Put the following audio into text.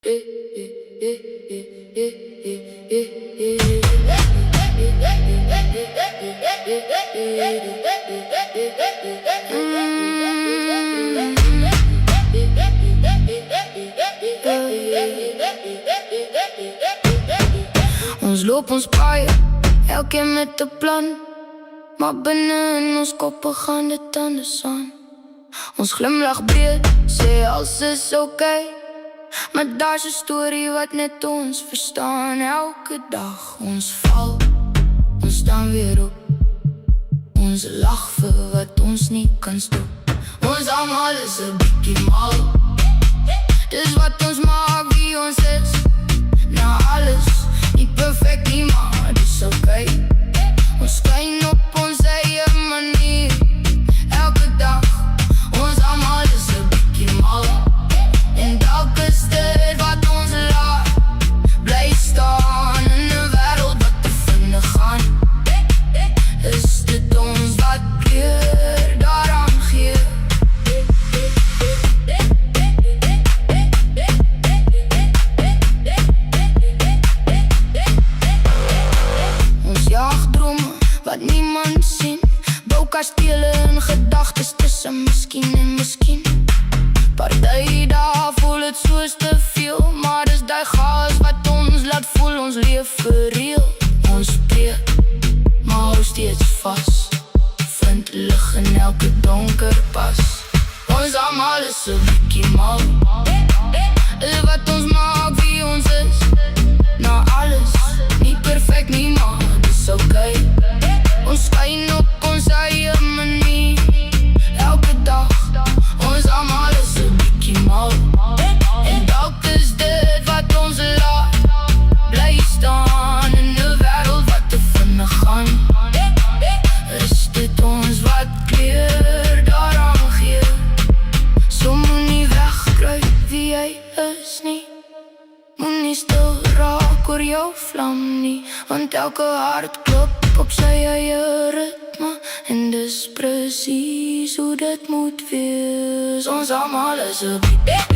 Ons loop ons paaie, elkeen met 'n plan, maar binne in ons koppe gaan dit anders aan. Ons glimlach breed, sê alles is oké, maar daar's 'n storie wat net ons verstaan. Elke dag ons val, ons staan weer op, ons lag vir wat ons nie kan stop. Ons almal is 'n bietjie mal, dis wat ons maak wie ons is. Na alles, nie perfect nie, maar dis oké. Ons skyn op ons eie manier, elke dag. Ons almal is 'n bietjie mal, en dalk is dit wat ons laat bly staan in 'n wêreld wat te vinnig gaan. Is dit ons wat kleur daaraan gee? Ons jag drome wat niemand sien, bou kastele in gedagtes tussen miskien en miskien. Party daar voel het soos te veel, maar dis die gas wat ons laat voel ons leef vir real. Ons breek, maar hou steeds vas, vind lig in elke donker pas. Ons almal is 'n bietjie mal, is wat ons maak wie ons is. Na alles, nie perfect nie, maar dis oké. Ons skyn op ons eie manier, elke dag. Ons almal is 'n bietjie mal, en dalk is dit wat ons laat bly staan in 'n wêreld wat te vinnig gaan. Is dit ons wat kleur daaraan gee? So moenie wegkruip wie jy is nie, moenie stil raak oor jou vlam nie, want elke hart klop op sy eie ritme, en dis presies hoe dit moet wees. Ons almal is 'n bietjie